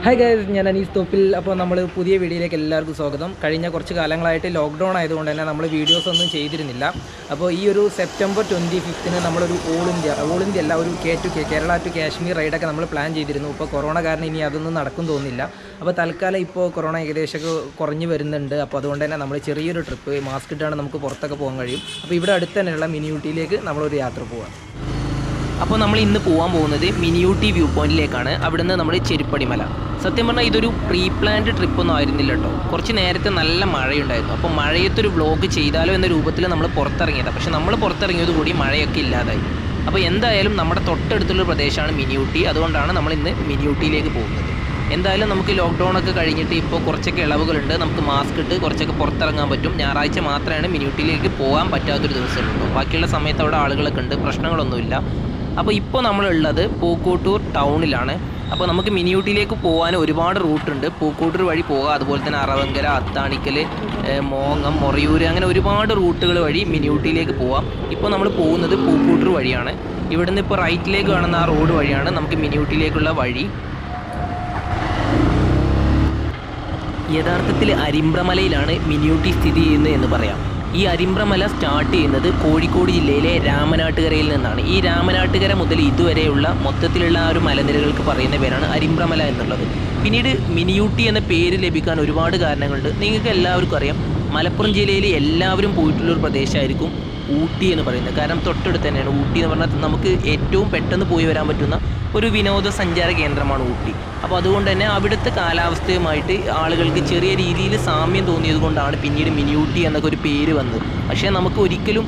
Hi guys, ഞാൻ അനീസ് തോപ്പിൽ. അപ്പോൾ നമ്മൾ പുതിയ വീഡിയോയിലേക്ക് എല്ലാവർക്കും സ്വാഗതം. കഴിഞ്ഞ കുറച്ച് കാലങ്ങളായിട്ട് ലോക്ക്ഡൗൺ ആയതുകൊണ്ട് തന്നെ നമ്മൾ വീഡിയോസ് ഒന്നും ചെയ്തിരുന്നില്ല. അപ്പോൾ ഈ ഒരു സെപ്റ്റംബർ 25 നമ്മളൊരു ഓൾ ഇന്ത്യ അല്ല, ഒരു കേരള ടു കാശ്മീർ റൈഡൊക്കെ നമ്മൾ പ്ലാൻ ചെയ്തിരുന്നു. ഇപ്പോൾ കൊറോണ കാരണം ഇനി അതൊന്നും നടക്കും തോന്നുന്നില്ല. അപ്പോൾ തൽക്കാലം ഇപ്പോൾ കൊറോണ ഏകദേശമൊക്കെ കുറഞ്ഞ് വരുന്നുണ്ട്. അപ്പോൾ അതുകൊണ്ട് തന്നെ നമ്മൾ ചെറിയൊരു ട്രിപ്പ് മാസ്ക് ഇട്ടാണ് നമുക്ക് പുറത്തൊക്കെ പോകാൻ കഴിയും. അപ്പോൾ ഇവിടെ അടുത്ത് തന്നെയുള്ള മിനി ഊട്ടിയിലേക്ക് നമ്മളൊരു യാത്ര പോകാം. അപ്പോൾ നമ്മൾ ഇന്ന് പോകാൻ പോകുന്നത് മിനി ഊട്ടി വ്യൂ പോയിന്റിലേക്കാണ്. അവിടുന്ന് നമ്മൾ ചെരുപ്പടി മല. സത്യം പറഞ്ഞാൽ ഇതൊരു പ്രീ പ്ലാൻഡ് ട്രിപ്പൊന്നും ആയിരുന്നില്ല കേട്ടോ. കുറച്ച് നേരത്തെ നല്ല മഴയുണ്ടായിരുന്നു. അപ്പോൾ മഴയത്തൊരു വ്ലോഗ് ചെയ്താലോ എന്ന രൂപത്തിൽ നമ്മൾ പുറത്തിറങ്ങിയതാണ്. പക്ഷേ നമ്മൾ പുറത്തിറങ്ങിയത് കൂടി മഴയൊക്കെ ഇല്ലാതായി. അപ്പോൾ എന്തായാലും നമ്മുടെ തൊട്ടടുത്തുള്ള പ്രദേശമാണ് മിനി ഊട്ടി. അതുകൊണ്ടാണ് നമ്മൾ ഇന്ന് മിനി ഊട്ടിയിലേക്ക് പോകുന്നത്. എന്തായാലും നമുക്ക് ലോക്ക്ഡൗൺ ഒക്കെ കഴിഞ്ഞിട്ട് ഇപ്പോൾ കുറച്ചൊക്കെ ഇളവുകളുണ്ട്. നമുക്ക് മാസ്ക് ഇട്ട് കുറച്ചൊക്കെ പുറത്തിറങ്ങാൻ പറ്റും. ഞായറാഴ്ച മാത്രമാണ് മിനി ഊട്ടിയിലേക്ക് പോകാൻ പറ്റാത്തൊരു ദിവസമുള്ളൂ. ബാക്കിയുള്ള സമയത്ത് അവിടെ ആളുകളൊക്കെ ഉണ്ട്, പ്രശ്നങ്ങളൊന്നുമില്ല. അപ്പോൾ ഇപ്പോൾ നമ്മളുള്ളത് പൂക്കോട്ടൂർ ടൗണിലാണ്. അപ്പോൾ നമുക്ക് മിനി ഊട്ടിയിലേക്ക് പോകാൻ ഒരുപാട് റൂട്ടുണ്ട്. പൂക്കോട്ടൂർ വഴി പോകാം, അതുപോലെ തന്നെ അറവങ്കര, അത്താണിക്കൽ, മോങ്ങം, മൊറയൂർ, അങ്ങനെ ഒരുപാട് റൂട്ടുകൾ വഴി മിനി ഊട്ടിയിലേക്ക് പോകാം. ഇപ്പോൾ നമ്മൾ പോകുന്നത് പൂക്കോട്ടൂർ വഴിയാണ്. ഇവിടുന്ന് ഇപ്പോൾ റൈറ്റിലേക്ക് കാണുന്ന ആ റോഡ് വഴിയാണ് നമുക്ക് മിനി ഊട്ടിയിലേക്കുള്ള വഴി. യഥാർത്ഥത്തിൽ അരിമ്പ്ര മലയിലാണ് മിനി ഊട്ടി സ്ഥിതി ചെയ്യുന്നത് എന്ന് പറയാം. ഈ അരിമ്പ്ര മല സ്റ്റാർട്ട് ചെയ്യുന്നത് കോഴിക്കോട് ജില്ലയിലെ രാമനാട്ടുകരയിൽ നിന്നാണ്. ഈ രാമനാട്ടുകര മുതൽ ഇതുവരെയുള്ള മൊത്തത്തിലുള്ള ആ ഒരു മലനിരകൾക്ക് പറയുന്ന പേരാണ് അരിമ്പ്ര മല എന്നുള്ളത്. പിന്നീട് മിനി ഊട്ടി എന്ന പേര് ലഭിക്കാൻ ഒരുപാട് കാരണങ്ങളുണ്ട്. നിങ്ങൾക്ക് എല്ലാവർക്കും അറിയാം, മലപ്പുറം ജില്ലയിൽ എല്ലാവരും പോയിട്ടുള്ളൊരു പ്രദേശമായിരിക്കും ഊട്ടി എന്ന് പറയുന്നത്. കാരണം തൊട്ടടുത്ത് തന്നെയാണ്. ഊട്ടി എന്ന് പറഞ്ഞാൽ നമുക്ക് ഏറ്റവും പെട്ടെന്ന് പോയി വരാൻ പറ്റുന്ന ഒരു വിനോദസഞ്ചാര കേന്ദ്രമാണ് ഊട്ടി. അപ്പോൾ അതുകൊണ്ട് തന്നെ അവിടുത്തെ കാലാവസ്ഥയുമായിട്ട് ആളുകൾക്ക് ചെറിയ രീതിയിൽ സാമ്യം തോന്നിയത് കൊണ്ടാണ് പിന്നീട് മിനി ഊട്ടി എന്നൊക്കെ ഒരു പേര് വന്നത്. പക്ഷേ നമുക്ക് ഒരിക്കലും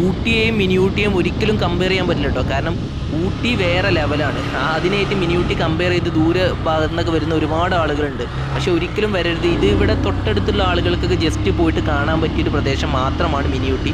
ഊട്ടിയെയും മിനി ഊട്ടിയെയും ഒരിക്കലും കമ്പയർ ചെയ്യാൻ പറ്റില്ല കേട്ടോ. കാരണം ഊട്ടി വേറെ ലെവലാണ്. അതിനായിട്ട് മിനി ഊട്ടി കമ്പയർ ചെയ്ത് ദൂരെ ഭാഗത്തു നിന്നൊക്കെ വരുന്ന ഒരുപാട് ആളുകളുണ്ട്. പക്ഷേ ഒരിക്കലും വരരുത്. ഇത് ഇവിടെ തൊട്ടടുത്തുള്ള ആളുകൾക്കൊക്കെ ജസ്റ്റ് പോയിട്ട് കാണാൻ പറ്റിയൊരു പ്രദേശം മാത്രമാണ് മിനി ഊട്ടി.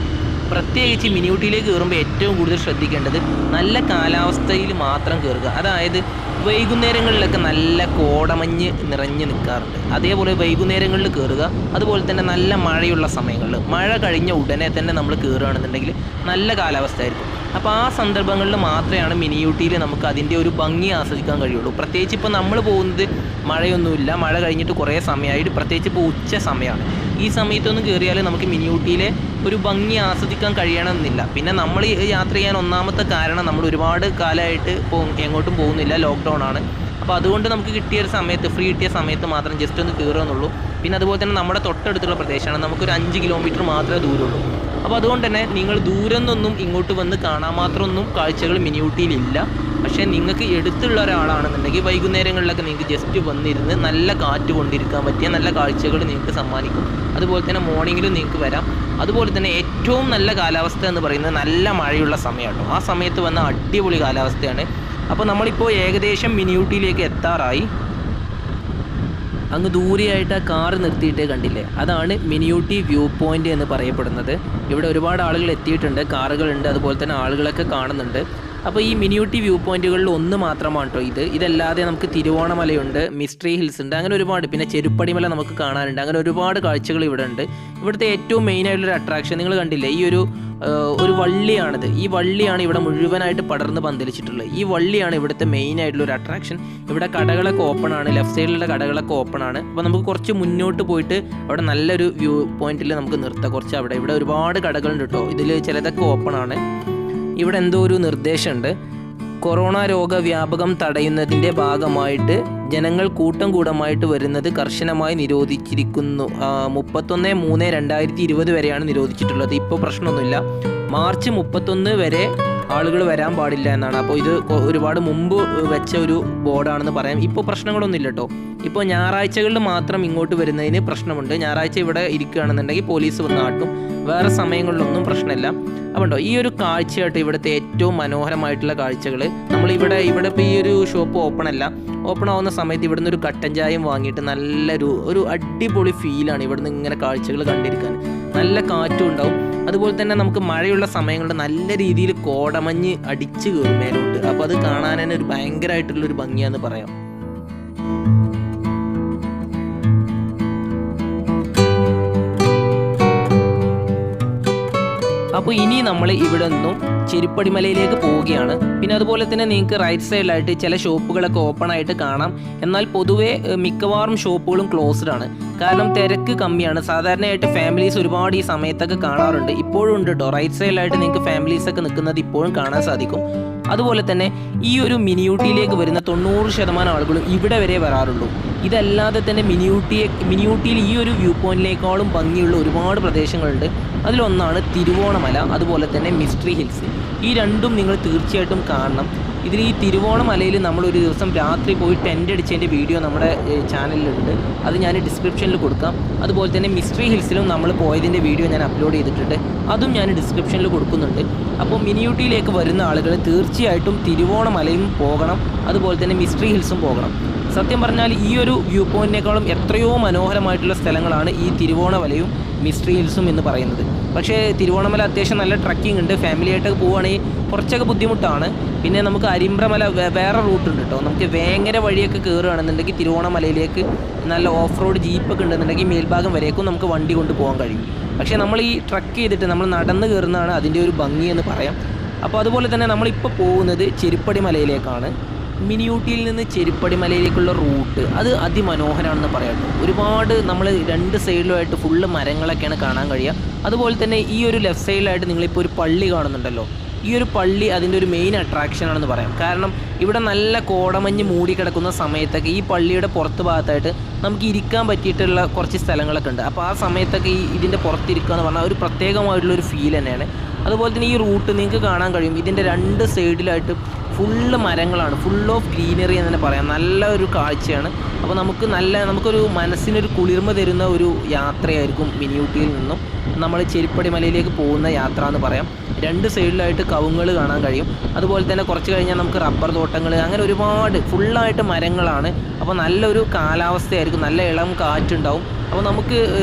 പ്രത്യേകിച്ച് മിനി ഊട്ടിയിലേക്ക് കയറുമ്പോൾ ഏറ്റവും കൂടുതൽ ശ്രദ്ധിക്കേണ്ടത് നല്ല കാലാവസ്ഥയിൽ മാത്രം കയറുക. അതായത് വൈകുന്നേരങ്ങളിലൊക്കെ നല്ല കോടമഞ്ഞ് നിറഞ്ഞ് നിൽക്കാറുണ്ട്. അതേപോലെ വൈകുന്നേരങ്ങളിൽ കയറുക. അതുപോലെ തന്നെ നല്ല മഴയുള്ള സമയങ്ങളിൽ, മഴ കഴിഞ്ഞ ഉടനെ തന്നെ നമ്മൾ കയറുകയാണെന്നുണ്ടെങ്കിൽ നല്ല കാലാവസ്ഥ ആയിരിക്കും. അപ്പോൾ ആ സന്ദർഭങ്ങളിൽ മാത്രമാണ് മിനി ഊട്ടിയിൽ നമുക്ക് അതിൻ്റെ ഒരു ഭംഗി ആസ്വദിക്കാൻ കഴിയുള്ളൂ. പ്രത്യേകിച്ച് ഇപ്പോൾ നമ്മൾ പോകുന്നത് മഴയൊന്നുമില്ല, മഴ കഴിഞ്ഞിട്ട് കുറേ സമയമായിട്ട്, പ്രത്യേകിച്ച് ഇപ്പോൾ ഉച്ച സമയമാണ്. ഈ സമയത്തൊന്നും കയറിയാൽ നമുക്ക് മിനി ഊട്ടിയിലെ ഒരു ഭംഗി ആസ്വദിക്കാൻ കഴിയണമെന്നില്ല. പിന്നെ നമ്മൾ യാത്ര ചെയ്യാൻ ഒന്നാമത്തെ കാരണം നമ്മൾ ഒരുപാട് കാലമായിട്ട് എങ്ങോട്ടും പോകുന്നില്ല, ലോക്ക്ഡൗൺ ആണ്. അപ്പോൾ അതുകൊണ്ട് നമുക്ക് കിട്ടിയ ഒരു സമയത്ത്, ഫ്രീ കിട്ടിയ സമയത്ത് മാത്രം ജസ്റ്റ് ഒന്ന് കയറുമെന്നുള്ളൂ. പിന്നെ അതുപോലെ തന്നെ നമ്മുടെ തൊട്ടടുത്തുള്ള പ്രദേശമാണ്. നമുക്കൊരു 5 കിലോമീറ്റർ മാത്രമേ ദൂരമുള്ളൂ. അപ്പോൾ അതുകൊണ്ട് തന്നെ നിങ്ങൾ ദൂരം നിന്നൊന്നും ഇങ്ങോട്ട് വന്ന് കാണാൻ മാത്രമൊന്നും കാഴ്ചകൾ മിനി ഊട്ടിയിലില്ല. പക്ഷേ നിങ്ങൾക്ക് എടുത്തുള്ള ഒരാളാണെന്നുണ്ടെങ്കിൽ വൈകുന്നേരങ്ങളിലൊക്കെ നിങ്ങൾക്ക് ജസ്റ്റ് വന്നിരുന്ന് നല്ല കാറ്റ് കൊണ്ടിരിക്കാൻ പറ്റിയ നല്ല കാഴ്ചകൾ നിങ്ങൾക്ക് സമ്മാനിക്കും. അതുപോലെ തന്നെ മോർണിംഗിലും നിങ്ങൾക്ക് വരാം. അതുപോലെ തന്നെ ഏറ്റവും നല്ല കാലാവസ്ഥ എന്ന് പറയുന്നത് നല്ല മഴയുള്ള സമയമാണ്. ആ സമയത്ത് വന്ന അടിപൊളി കാലാവസ്ഥയാണ്. അപ്പോൾ നമ്മളിപ്പോൾ ഏകദേശം മിനി ഊട്ടിയിലേക്ക് എത്താറായി. അങ്ങ് ദൂരെയായിട്ട് ആ കാറ് നിർത്തിയിട്ടേ കണ്ടില്ലേ, അതാണ് മിനി ഊട്ടി വ്യൂ പോയിൻ്റ് എന്ന് പറയപ്പെടുന്നത്. ഇവിടെ ഒരുപാട് ആളുകൾ എത്തിയിട്ടുണ്ട്, കാറുകളുണ്ട്, അതുപോലെ തന്നെ ആളുകളൊക്കെ കാണുന്നുണ്ട്. അപ്പോൾ ഈ മിനി ഊട്ടി വ്യൂ പോയിന്റുകളിൽ ഒന്ന് മാത്രമാണ് കേട്ടോ ഇതല്ലാതെ നമുക്ക് തിരുവോണമലയുണ്ട്, മിസ്റ്ററി ഹിൽസ് ഉണ്ട്, അങ്ങനെ ഒരുപാട്. പിന്നെ ചെരുപ്പടി മല നമുക്ക് കാണാനുണ്ട്. അങ്ങനെ ഒരുപാട് കാഴ്ചകൾ ഇവിടെ ഉണ്ട്. ഇവിടുത്തെ ഏറ്റവും മെയിനായിട്ടുള്ളൊരു അട്രാക്ഷൻ നിങ്ങൾ കണ്ടില്ലേ, ഈ ഒരു വള്ളിയാണിത്. ഈ വള്ളിയാണ് ഇവിടെ മുഴുവനായിട്ട് പടർന്ന് പന്തലിച്ചിട്ടുള്ളത്. ഈ വള്ളിയാണ് ഇവിടുത്തെ മെയിനായിട്ടുള്ളൊരു അട്രാക്ഷൻ. ഇവിടെ കടകളൊക്കെ ഓപ്പൺ ആണ്, ലെഫ്റ്റ് സൈഡിലുള്ള കടകളൊക്കെ ഓപ്പൺ ആണ്. അപ്പോൾ നമുക്ക് കുറച്ച് മുന്നോട്ട് പോയിട്ട് അവിടെ നല്ലൊരു വ്യൂ പോയിന്റിൽ നമുക്ക് നിർത്താം. കുറച്ച് ഇവിടെ ഒരുപാട് കടകളുണ്ട് കേട്ടോ. ഇതിൽ ചിലതൊക്കെ ഓപ്പൺ ആണ്. ഇവിടെ എന്തോ ഒരു നിർദ്ദേശമുണ്ട്. കൊറോണ രോഗവ്യാപകം തടയുന്നതിൻ്റെ ഭാഗമായിട്ട് ജനങ്ങൾ കൂട്ടമായിട്ട് വരുന്നത് കർശനമായി നിരോധിച്ചിരിക്കുന്നു. 31/3/2020 വരെയാണ് നിരോധിച്ചിട്ടുള്ളത്. ഇപ്പോൾ പ്രശ്നമൊന്നുമില്ല. മാർച്ച് 31 വരെ ആളുകൾ വരാൻ പാടില്ല എന്നാണ്. അപ്പോൾ ഇത് ഒരുപാട് മുമ്പ് വെച്ച ഒരു ബോർഡാണെന്ന് പറയാം. ഇപ്പോൾ പ്രശ്നങ്ങളൊന്നുമില്ല കേട്ടോ. ഇപ്പോൾ ഞായറാഴ്ചകളിൽ മാത്രം ഇങ്ങോട്ട് വരുന്നതിന് പ്രശ്നമുണ്ട്. ഞായറാഴ്ച ഇവിടെ ഇരിക്കുകയാണെന്നുണ്ടെങ്കിൽ പോലീസ് വന്ന് നാട്ടും. വേറെ സമയങ്ങളിലൊന്നും പ്രശ്നമില്ല. അപ്പോൾ ഈ ഒരു കാഴ്ചയായിട്ട് ഇവിടുത്തെ ഏറ്റവും മനോഹരമായിട്ടുള്ള കാഴ്ചകൾ. നമ്മളിവിടെ ഇപ്പോൾ ഈ ഒരു ഷോപ്പ് ഓപ്പൺ ആവുന്ന സമയത്ത് ഇവിടുന്ന് ഒരു കട്ടൻ ചായയും വാങ്ങിയിട്ട് ഒരു അടിപൊളി ഫീലാണ് ഇവിടുന്ന് ഇങ്ങനെ കാഴ്ചകൾ കണ്ടിരിക്കാൻ. നല്ല കാറ്റും ഉണ്ടാവും. അതുപോലെ തന്നെ നമുക്ക് മഴയുള്ള സമയങ്ങളിൽ നല്ല രീതിയിൽ കോടമഞ്ഞ് അടിച്ചു കയറും മേലോട്ട്. അപ്പോൾ അത് കാണാൻ തന്നെ ഒരു ഭയങ്കരമായിട്ടുള്ളൊരു ഭംഗിയാന്ന് പറയാം. അപ്പോൾ ഇനി നമ്മൾ ഇവിടെ നിന്നും ചെരുപ്പടി മലയിലേക്ക് പോവുകയാണ്. പിന്നെ അതുപോലെ തന്നെ നിങ്ങൾക്ക് റൈറ്റ് സൈഡിലായിട്ട് ചില ഷോപ്പുകളൊക്കെ ഓപ്പൺ ആയിട്ട് കാണാം. എന്നാൽ പൊതുവേ മിക്കവാറും ഷോപ്പുകളും ക്ലോസ്ഡ് ആണ്. കാരണം തിരക്ക് കമ്മിയാണ്. സാധാരണയായിട്ട് ഫാമിലീസ് ഒരുപാട് ഈ സമയത്തൊക്കെ കാണാറുണ്ട്. ഇപ്പോഴും ഉണ്ട് കേട്ടോ. റൈറ്റ് സൈഡിലായിട്ട് നിങ്ങൾക്ക് ഫാമിലീസൊക്കെ നിൽക്കുന്നത് ഇപ്പോഴും കാണാൻ സാധിക്കും. അതുപോലെ തന്നെ ഈ ഒരു മിനി ഊട്ടിയിലേക്ക് വരുന്ന 90% ആളുകളും ഇവിടെ വരെ വരാറുള്ളൂ. ഇതല്ലാതെ തന്നെ മിനി ഊട്ടിയിൽ ഈ ഒരു വ്യൂ പോയിന്റിനേക്കാളും ഭംഗിയുള്ള ഒരുപാട് പ്രദേശങ്ങളുണ്ട്. അതിലൊന്നാണ് തിരുവോണമല, അതുപോലെ തന്നെ മിസ്റ്ററി ഹിൽസ്. ഈ രണ്ടും നിങ്ങൾ തീർച്ചയായിട്ടും കാണണം. ഇതിൽ ഈ തിരുവോണമലയിൽ നമ്മളൊരു ദിവസം രാത്രി പോയി ടെൻ്റ് അടിച്ചതിൻ്റെ വീഡിയോ നമ്മുടെ ചാനലിലുണ്ട്. അത് ഞാൻ ഡിസ്ക്രിപ്ഷനിൽ കൊടുക്കാം. അതുപോലെ തന്നെ മിസ്റ്ററി ഹിൽസിലും നമ്മൾ പോയതിൻ്റെ വീഡിയോ ഞാൻ അപ്ലോഡ് ചെയ്തിട്ടുണ്ട്. അതും ഞാൻ ഡിസ്ക്രിപ്ഷനിൽ കൊടുക്കുന്നുണ്ട്. അപ്പോൾ മിനി ഊട്ടിയിലേക്ക് വരുന്ന ആളുകൾ തീർച്ചയായിട്ടും തിരുവോണമലയും പോകണം, അതുപോലെ തന്നെ മിസ്റ്ററി ഹിൽസും പോകണം. സത്യം പറഞ്ഞാൽ ഈ ഒരു വ്യൂ പോയിൻറ്റിനേക്കാളും എത്രയോ മനോഹരമായിട്ടുള്ള സ്ഥലങ്ങളാണ് ഈ തിരുവോണമലയും മിസ്റ്ററി ഹിൽസും എന്ന് പറയുന്നത്. പക്ഷേ തിരുവോണമല അത്യാവശ്യം നല്ല ട്രക്കിംഗ് ഉണ്ട്. ഫാമിലിയായിട്ടൊക്കെ പോവുകയാണെങ്കിൽ കുറച്ചൊക്കെ ബുദ്ധിമുട്ടാണ്. പിന്നെ നമുക്ക് അരിമ്പ്ര മല വേറെ റൂട്ടുണ്ട് കേട്ടോ. നമുക്ക് വേങ്ങര വഴിയൊക്കെ കയറുകയാണെന്നുണ്ടെങ്കിൽ തിരുവോണമലയിലേക്ക് നല്ല ഓഫ് റോഡ് ജീപ്പൊക്കെ ഉണ്ടെന്നുണ്ടെങ്കിൽ മേൽഭാഗം വരേക്കും നമുക്ക് വണ്ടി കൊണ്ട് പോകാൻ കഴിയും. പക്ഷേ നമ്മൾ ഈ ട്രക്ക് ചെയ്തിട്ട് നമ്മൾ നടന്ന് കയറുന്നതാണ് അതിൻ്റെ ഒരു ഭംഗി എന്ന് പറയാം. അപ്പോൾ അതുപോലെ തന്നെ നമ്മളിപ്പോൾ പോകുന്നത് ചെരുപ്പടി മലയിലേക്കാണ്. മിനി ഊട്ടിയിൽ നിന്ന് ചെരുപ്പടി മലയിലേക്കുള്ള റൂട്ട് അത് അതിമനോഹരമാണെന്ന് പറയാം. ഒരുപാട് നമ്മൾ രണ്ട് സൈഡിലുമായിട്ട് ഫുള്ള് മരങ്ങളൊക്കെയാണ് കാണാൻ കഴിയുക. അതുപോലെ തന്നെ ഈ ഒരു ലെഫ്റ്റ് സൈഡിലായിട്ട് നിങ്ങളിപ്പോൾ ഒരു പള്ളി കാണുന്നുണ്ടല്ലോ. ഈ ഒരു പള്ളി അതിൻ്റെ ഒരു മെയിൻ അട്രാക്ഷനാണെന്ന് പറയാം. കാരണം ഇവിടെ നല്ല കോടമഞ്ഞ് മൂടിക്കിടക്കുന്ന സമയത്തൊക്കെ ഈ പള്ളിയുടെ പുറത്ത് ഭാഗത്തായിട്ട് നമുക്ക് ഇരിക്കാൻ പറ്റിയിട്ടുള്ള കുറച്ച് സ്ഥലങ്ങളൊക്കെ ഉണ്ട്. അപ്പോൾ ആ സമയത്തൊക്കെ ഇതിൻ്റെ പുറത്തിരിക്കുക എന്ന് പറഞ്ഞാൽ ഒരു പ്രത്യേകമായിട്ടുള്ളൊരു ഫീൽ തന്നെയാണ്. അതുപോലെ തന്നെ ഈ റൂട്ട് നിങ്ങൾക്ക് കാണാൻ കഴിയും. ഇതിൻ്റെ രണ്ട് സൈഡിലായിട്ട് ഫുള്ള് മരങ്ങളാണ്, ഫുൾ ഓഫ് ഗ്രീനറി എന്ന് തന്നെ പറയാം. നല്ല ഒരു കാഴ്ചയാണ്. അപ്പോൾ നമുക്കൊരു മനസ്സിനൊരു കുളിർമ തരുന്ന ഒരു യാത്രയായിരിക്കും മിനി ഊട്ടിയിൽ നിന്നും നമ്മൾ ചെരുപ്പടി മലയിലേക്ക് പോകുന്ന യാത്ര എന്ന് പറയാം. രണ്ട് സൈഡിലായിട്ട് കവുങ്ങൾ കാണാൻ കഴിയും. അതുപോലെ തന്നെ കുറച്ച് കഴിഞ്ഞാൽ നമുക്ക് റബ്ബർ തോട്ടങ്ങൾ, അങ്ങനെ ഒരുപാട് ഫുള്ളായിട്ട് മരങ്ങളാണ്. അപ്പോൾ നല്ലൊരു കാലാവസ്ഥയായിരിക്കും, നല്ല ഇളം കാറ്റുണ്ടാവും. അപ്പോൾ നമുക്ക്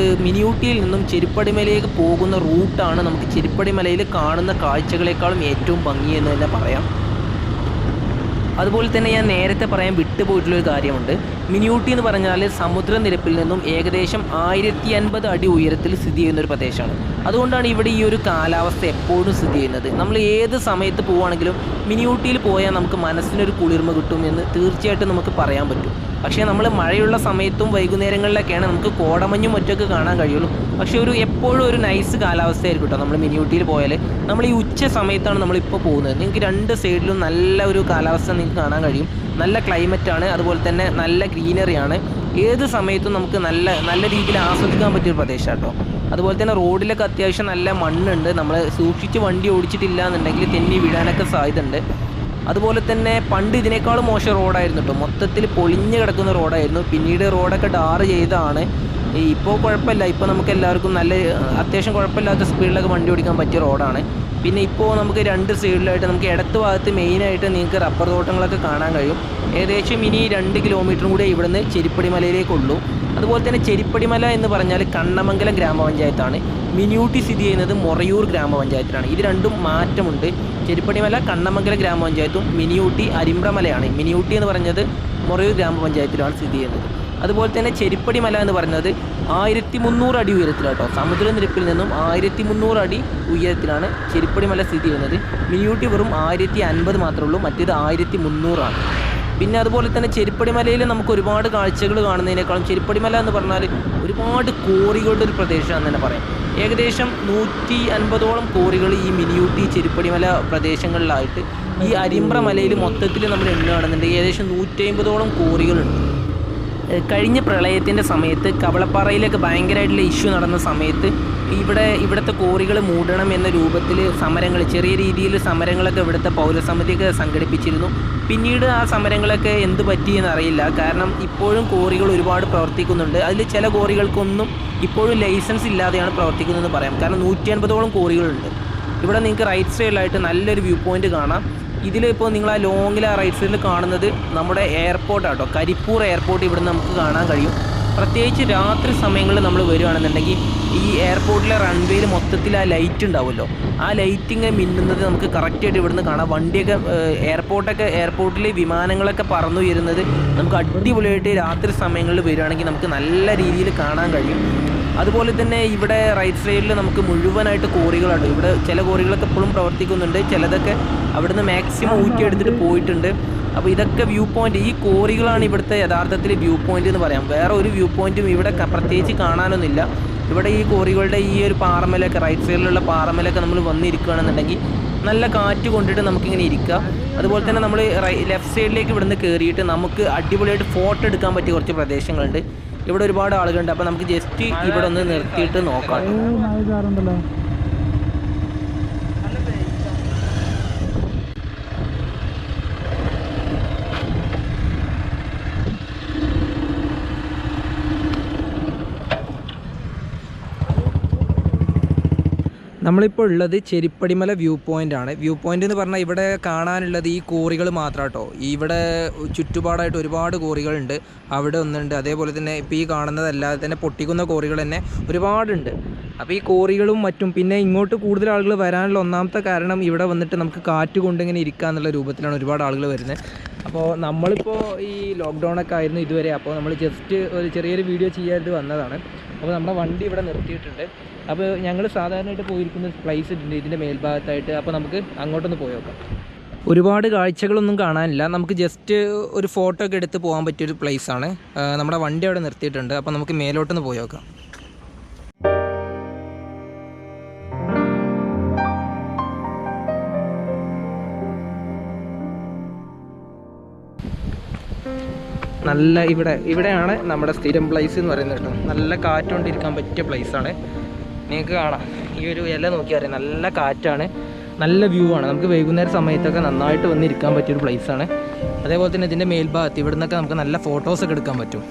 മിനി ഊട്ടിയിൽ നിന്നും ചെരുപ്പടി മലയിലേക്ക് പോകുന്ന റൂട്ടാണ് നമുക്ക് ചെരുപ്പടി മലയിൽ കാണുന്ന കാഴ്ചകളെക്കാളും ഏറ്റവും ഭംഗിയെന്ന് തന്നെ പറയാം. അതുപോലെ തന്നെ ഞാൻ നേരത്തെ പറയാൻ വിട്ടുപോയിട്ടുള്ളൊരു കാര്യമുണ്ട്. മിനി ഊട്ടി എന്ന് പറഞ്ഞാൽ സമുദ്രനിരപ്പിൽ നിന്നും ഏകദേശം 1050 അടി ഉയരത്തിൽ സ്ഥിതി ചെയ്യുന്നൊരു പ്രദേശമാണ്. അതുകൊണ്ടാണ് ഇവിടെ ഈ ഒരു കാലാവസ്ഥ എപ്പോഴും സ്ഥിതി ചെയ്യുന്നത്. നമ്മൾ ഏത് സമയത്ത് പോവുകയാണെങ്കിലും മിനി ഊട്ടിയിൽ പോയാൽ നമുക്ക് മനസ്സിനൊരു കുളിർമ കിട്ടുമെന്ന് തീർച്ചയായിട്ടും നമുക്ക് പറയാൻ പറ്റും. പക്ഷേ നമ്മൾ മഴയുള്ള സമയത്തും വൈകുന്നേരങ്ങളിലൊക്കെയാണ് നമുക്ക് കോടമഞ്ഞും മറ്റൊക്കെ കാണാൻ കഴിയുള്ളൂ. പക്ഷേ എപ്പോഴും ഒരു നൈസ് കാലാവസ്ഥയായിരിക്കും കേട്ടോ. നമ്മൾ മിനി ഊട്ടിയിൽ പോയാൽ നമ്മൾ ഈ ഉച്ച സമയത്താണ് നമ്മളിപ്പോൾ പോകുന്നത്. നിങ്ങൾക്ക് രണ്ട് സൈഡിലും നല്ല ഒരു കാലാവസ്ഥ നിങ്ങൾക്ക് കാണാൻ കഴിയും. നല്ല ക്ലൈമറ്റാണ്, അതുപോലെ തന്നെ നല്ല ഗ്രീനറിയാണ്. ഏത് സമയത്തും നമുക്ക് നല്ല രീതിയിൽ ആസ്വദിക്കാൻ പറ്റിയൊരു പ്രദേശമാണ് കേട്ടോ. അതുപോലെ തന്നെ റോഡിലൊക്കെ അത്യാവശ്യം നല്ല മണ്ണുണ്ട്. നമ്മൾ സൂക്ഷിച്ച് വണ്ടി ഓടിച്ചിട്ടില്ല എന്നുണ്ടെങ്കിൽ തെന്നി വീഴാനൊക്കെ സാധ്യതയുണ്ട്. അതുപോലെ തന്നെ പണ്ട് ഇതിനേക്കാളും മോശം റോഡായിരുന്നു കേട്ടോ. മൊത്തത്തിൽ പൊളിഞ്ഞ് കിടക്കുന്ന റോഡായിരുന്നു. പിന്നീട് റോഡൊക്കെ ടാർ ചെയ്തതാണ്. ഇപ്പോൾ കുഴപ്പമില്ല. ഇപ്പോൾ നമുക്ക് എല്ലാവർക്കും അത്യാവശ്യം കുഴപ്പമില്ലാത്ത സ്പീഡിലൊക്കെ വണ്ടി ഓടിക്കാൻ പറ്റിയ റോഡാണ്. പിന്നെ ഇപ്പോൾ നമുക്ക് രണ്ട് സൈഡിലായിട്ട് നമുക്ക് ഇടത്ത് ഭാഗത്ത് മെയിനായിട്ട് നിങ്ങൾക്ക് റബ്ബർ തോട്ടങ്ങളൊക്കെ കാണാൻ കഴിയും. ഏകദേശം ഇനി 2 കിലോമീറ്ററും കൂടെ ഇവിടുന്ന് ചെരുപ്പടി മലയിലേക്കുള്ളൂ. അതുപോലെ തന്നെ ചെരുപ്പടി മല എന്ന് പറഞ്ഞാൽ കണ്ണമംഗലം ഗ്രാമപഞ്ചായത്താണ്. മിനി ഊട്ടി സ്ഥിതി ചെയ്യുന്നത് മൊറയൂർ ഗ്രാമപഞ്ചായത്തിലാണ്. ഇത് രണ്ടും മാറ്റമുണ്ട്. ചെരുപ്പടി മല കണ്ണമംഗലം ഗ്രാമപഞ്ചായത്തും മിനി ഊട്ടി അരിമ്പ്ര മലയാണ്. മിനി ഊട്ടി എന്ന് പറഞ്ഞത് മൊറയൂർ ഗ്രാമപഞ്ചായത്തിലാണ് സ്ഥിതി ചെയ്യുന്നത്. അതുപോലെ തന്നെ ചെരുപ്പടി മല എന്ന് പറയുന്നത് 1300 അടി ഉയരത്തിലാണ് കേട്ടോ. സമുദ്രനിരപ്പിൽ നിന്നും 1300 അടി ഉയരത്തിലാണ് ചെരുപ്പടി മല സ്ഥിതി ചെയ്യുന്നത്. മിനി ഊട്ടി വെറും 1050 മാത്രമേ ഉള്ളൂ, മറ്റേത് 1300 ആണ്. പിന്നെ അതുപോലെ തന്നെ ചെരുപ്പടി മലയിൽ നമുക്ക് ഒരുപാട് കാഴ്ചകൾ കാണുന്നതിനേക്കാളും ചെരുപ്പടി മല എന്ന് പറഞ്ഞാൽ ഒരുപാട് കോറികളുടെ ഒരു പ്രദേശമാണെന്ന് തന്നെ പറയാം. ഏകദേശം 150ഓളം കോറികൾ ഈ മിനി ഊട്ടി ചെരുപ്പടി മല പ്രദേശങ്ങളിലായിട്ട് ഈ അരിമ്പ്ര മലയിൽ മൊത്തത്തിൽ നമ്മൾ എണ്ണുകയാണെന്നുണ്ടെങ്കിൽ ഏകദേശം 150ഓളം കോറികളുണ്ട്. കഴിഞ്ഞ പ്രളയത്തിൻ്റെ സമയത്ത് കവളപ്പാറയിലൊക്കെ ഭയങ്കരമായിട്ടുള്ള ഇഷ്യൂ നടന്ന സമയത്ത് ഇവിടുത്തെ കോറികൾ മൂടണം എന്ന രൂപത്തിൽ സമരങ്ങൾ, ചെറിയ രീതിയിൽ സമരങ്ങളൊക്കെ ഇവിടുത്തെ പൗരസമിതിയൊക്കെ സംഘടിപ്പിച്ചിരുന്നു. പിന്നീട് ആ സമരങ്ങളൊക്കെ എന്ത് പറ്റിയെന്ന് അറിയില്ല. കാരണം ഇപ്പോഴും കോറികൾ ഒരുപാട് പ്രവർത്തിക്കുന്നുണ്ട്. അതിൽ ചില കോറികൾക്കൊന്നും ഇപ്പോഴും ലൈസൻസ് ഇല്ലാതെയാണ് പ്രവർത്തിക്കുന്നതെന്ന് പറയാം. കാരണം 150ഓളം കോറികളുണ്ട്. ഇവിടെ നിങ്ങൾക്ക് റൈറ്റ് സൈഡിലായിട്ട് നല്ലൊരു വ്യൂ പോയിൻ്റ് കാണാം. ഇതിലിപ്പോൾ നിങ്ങൾ ആ ലോങ്ങിൽ ആ റൈറ്റ് സൈഡിൽ കാണുന്നത് നമ്മുടെ എയർപോർട്ടാണ് കേട്ടോ. കരിപ്പൂർ എയർപോർട്ട് ഇവിടെ നമുക്ക് കാണാൻ കഴിയും. പ്രത്യേകിച്ച് രാത്രി സമയങ്ങളിൽ നമ്മൾ വരികയാണെന്നുണ്ടെങ്കിൽ ഈ എയർപോർട്ടിലെ റൺവേയിൽ മൊത്തത്തിൽ ആ ലൈറ്റ് ഉണ്ടാവുമല്ലോ, ആ ലൈറ്റ് ഇങ്ങനെ മിന്നുന്നത് നമുക്ക് കറക്റ്റായിട്ട് ഇവിടുന്ന് കാണാം. വണ്ടിയൊക്കെ എയർപോർട്ടിൽ വിമാനങ്ങളൊക്കെ പറന്നു വരുന്നത് നമുക്ക് അടിപൊളിയായിട്ട് രാത്രി സമയങ്ങളിൽ വരികയാണെങ്കിൽ നമുക്ക് നല്ല രീതിയിൽ കാണാൻ കഴിയും. അതുപോലെ തന്നെ ഇവിടെ റൈറ്റ് സൈഡിൽ നമുക്ക് മുഴുവനായിട്ട് കോറികളാണ്. ഇവിടെ ചില കോറികളൊക്കെ ഇപ്പോഴും പ്രവർത്തിക്കുന്നുണ്ട്, ചിലതൊക്കെ അവിടുന്ന് മാക്സിമം ഊറ്റിയെടുത്തിട്ട് പോയിട്ടുണ്ട്. അപ്പോൾ ഇതൊക്കെ വ്യൂ പോയിൻ്റ്, ഈ കോറികളാണ് ഇവിടുത്തെ യഥാർത്ഥത്തിൽ വ്യൂ പോയിൻ്റ് എന്ന് പറയാം. വേറെ ഒരു വ്യൂ പോയിൻറ്റും ഇവിടെ പ്രത്യേകിച്ച് കാണാനൊന്നുമില്ല. ഇവിടെ ഈ കോറികളുടെ ഈ ഒരു പാറമലൊക്കെ, റൈറ്റ് സൈഡിലുള്ള പാറമലൊക്കെ നമ്മൾ വന്നിരിക്കുകയാണെന്നുണ്ടെങ്കിൽ നല്ല കാറ്റ് കൊണ്ടിട്ട് നമുക്കിങ്ങനെ ഇരിക്കുക. അതുപോലെ തന്നെ നമ്മൾ ലെഫ്റ്റ് സൈഡിലേക്ക് ഇവിടുന്ന് കയറിയിട്ട് നമുക്ക് അടിപൊളിയായിട്ട് ഫോട്ടോ എടുക്കാൻ പറ്റിയ കുറച്ച് പ്രദേശങ്ങളുണ്ട്. ഇവിടെ ഒരുപാട് ആളുകളുണ്ട്. അപ്പോൾ നമുക്ക് ജസ്റ്റ് ഇവിടെ ഒന്ന് നിർത്തിയിട്ട് നോക്കാം. നമ്മളിപ്പോൾ ഉള്ളത് ചെരുപ്പടിമല വ്യൂ പോയിൻ്റ് ആണ്. വ്യൂ പോയിൻ്റ് എന്ന് പറഞ്ഞാൽ ഇവിടെ കാണാനുള്ളത് ഈ കോറികൾ മാത്രം കേട്ടോ. ഇവിടെ ചുറ്റുപാടായിട്ട് ഒരുപാട് കോറികളുണ്ട്. അവിടെ ഒന്നുണ്ട്, അതേപോലെ തന്നെ ഇപ്പോൾ ഈ കാണുന്നതല്ലാതെ തന്നെ പൊട്ടിക്കുന്ന കോറികൾ തന്നെ ഒരുപാടുണ്ട്. അപ്പോൾ ഈ കോറികളും മറ്റും, പിന്നെ ഇങ്ങോട്ട് കൂടുതൽ ആളുകൾ വരാനുള്ള ഒന്നാമത്തെ കാരണം ഇവിടെ വന്നിട്ട് നമുക്ക് കാറ്റ് കൊണ്ടിങ്ങനെ ഇരിക്കുക എന്നുള്ള രൂപത്തിലാണ് ഒരുപാട് ആളുകൾ വരുന്നത്. അപ്പോൾ നമ്മളിപ്പോൾ ഈ ലോക്ക്ഡൗണൊക്കെ ആയിരുന്നു ഇതുവരെ. അപ്പോൾ നമ്മൾ ജസ്റ്റ് ഒരു ചെറിയൊരു വീഡിയോ ചെയ്യാനായിട്ട് വന്നതാണ്. അപ്പോൾ നമ്മുടെ വണ്ടി ഇവിടെ നിർത്തിയിട്ടുണ്ട്. അപ്പോൾ ഞങ്ങൾ സാധാരണയായിട്ട് പോയിരിക്കുന്ന പ്ലേസ് ഉണ്ട് ഇതിൻ്റെ മേൽഭാഗത്തായിട്ട്. അപ്പോൾ നമുക്ക് അങ്ങോട്ടൊന്ന് പോയി നോക്കാം. ഒരുപാട് കാഴ്ചകളൊന്നും കാണാനില്ല, നമുക്ക് ജസ്റ്റ് ഒരു ഫോട്ടോ ഒക്കെ എടുത്ത് പോകാൻ പറ്റിയൊരു പ്ലേസാണ്. നമ്മുടെ വണ്ടി അവിടെ നിർത്തിയിട്ടുണ്ട്. അപ്പോൾ നമുക്ക് മേലോട്ടൊന്ന് പോയി നോക്കാം. നല്ല ഇവിടെയാണ് നമ്മുടെ സ്ഥിരം പ്ലേസ് എന്ന് പറയുന്നത് കേട്ടോ. നല്ല കാറ്റുകൊണ്ടിരിക്കാൻ പറ്റിയ പ്ലേസാണ്. നിങ്ങൾക്ക് കാണാം, ഈ ഒരു ഇല നോക്കിയാൽ അറിയാം, നല്ല കാറ്റാണ്, നല്ല വ്യൂ ആണ്. നമുക്ക് വൈകുന്നേരം സമയത്തൊക്കെ നന്നായിട്ട് വന്നിരിക്കാൻ പറ്റിയൊരു പ്ലേസാണ്. അതേപോലെ തന്നെ ഇതിൻ്റെ മേൽഭാഗത്ത് ഇവിടെ നിന്നൊക്കെ നമുക്ക് നല്ല ഫോട്ടോസൊക്കെ എടുക്കാൻ പറ്റും.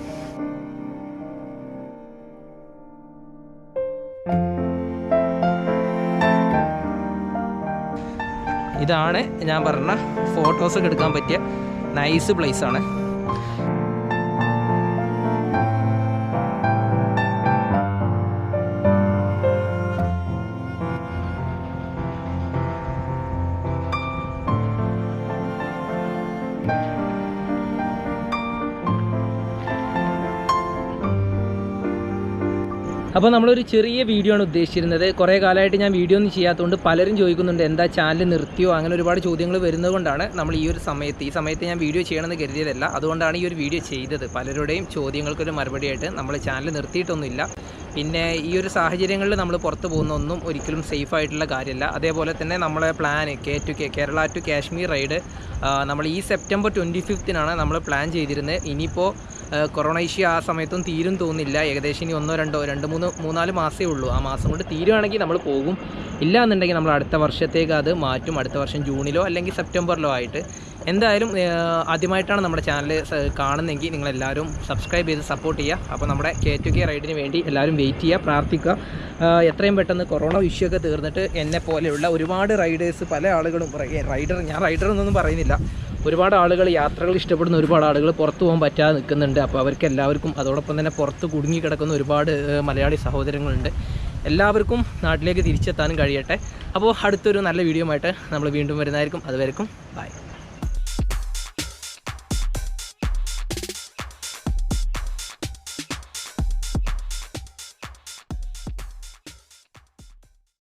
ഇതാണ് ഞാൻ പറഞ്ഞ ഫോട്ടോസൊക്കെ എടുക്കാൻ പറ്റിയ നൈസ് പ്ലേസാണ്. അപ്പോൾ നമ്മളൊരു ചെറിയ വീഡിയോ ആണ് ഉദ്ദേശിച്ചിരുന്നത്. കുറേ കാലമായിട്ട് ഞാൻ വീഡിയോ ഒന്നും ചെയ്യാത്തതുകൊണ്ട് പലരും ചോദിക്കുന്നുണ്ട് എന്താ ചാനൽ നിർത്തിയോ, അങ്ങനെ ഒരുപാട് ചോദ്യങ്ങൾ വരുന്നത് കൊണ്ടാണ് നമ്മൾ ഈ സമയത്ത് ഞാൻ വീഡിയോ ചെയ്യണമെന്ന് കരുതിയതല്ല. അതുകൊണ്ടാണ് ഈ ഒരു വീഡിയോ ചെയ്തത്. പലരുടെയും ചോദ്യങ്ങൾക്കൊരു മറുപടിയായിട്ട് നമ്മൾ ചാനൽ നിർത്തിയിട്ടൊന്നുമില്ല. പിന്നെ ഈ ഒരു സാഹചര്യങ്ങളിൽ നമ്മൾ പുറത്ത് പോകുന്നൊന്നും ഒരിക്കലും സേഫ് ആയിട്ടുള്ള കാര്യമല്ല. അതേപോലെ തന്നെ നമ്മളെ plan Kerala to Kashmir ride നമ്മൾ ഈ സെപ്റ്റംബർ 25-നാണ് നമ്മൾ പ്ലാൻ ചെയ്തിരുന്നത്. ഇനിയിപ്പോൾ കൊറോണ ഇഷ്യൂ ആ സമയത്തും തീരും തോന്നില്ല. ഏകദേശം ഇനി 2-3 മാസമേ ഉള്ളൂ. ആ മാസം കൊണ്ട് തീരുവാണെങ്കിൽ നമ്മൾ പോകും. ഇല്ല എന്നുണ്ടെങ്കിൽ നമ്മൾ അടുത്ത വർഷത്തേക്ക് അത് മാറ്റും. അടുത്ത വർഷം ജൂണിലോ അല്ലെങ്കിൽ സെപ്റ്റംബറിലോ ആയിട്ട്. എന്തായാലും ആദ്യമായിട്ടാണ് നമ്മുടെ ചാനൽ കാണുന്നതെങ്കിൽ നിങ്ങളെല്ലാവരും സബ്സ്ക്രൈബ് ചെയ്ത് സപ്പോർട്ട് ചെയ്യുക. അപ്പോൾ നമ്മുടെ K2K റൈഡിന് വേണ്ടി എല്ലാവരും വെയിറ്റ് ചെയ്യുക, പ്രാർത്ഥിക്കുക. എത്രയും പെട്ടെന്ന് കൊറോണ ഇഷ്യൂ ഒക്കെ തീർന്നിട്ട് എന്നെ പോലെയുള്ള ഒരുപാട് റൈഡേഴ്സ്, പല ആളുകളും ഞാൻ റൈഡർ എന്നൊന്നും പറയുന്നില്ല, ഒരുപാട് ആളുകൾ യാത്രകൾ ഇഷ്ടപ്പെടുന്ന ഒരുപാട് ആളുകൾ പുറത്തു പോകാൻ പറ്റാതെ നിൽക്കുന്നുണ്ട്. അപ്പോൾ അവർക്ക് എല്ലാവർക്കും, അതോടൊപ്പം തന്നെ പുറത്ത് കുടുങ്ങിക്കിടക്കുന്ന ഒരുപാട് മലയാളി സഹോദരങ്ങളുണ്ട്. എല്ലാവർക്കും നാട്ടിലേക്ക് തിരിച്ചെത്താനും കഴിയട്ടെ. അപ്പോൾ അടുത്തൊരു നല്ല വീഡിയോ ആയിട്ട് നമ്മൾ വീണ്ടും വരുന്നതായിരിക്കും. അതുവരെക്കും ബൈ.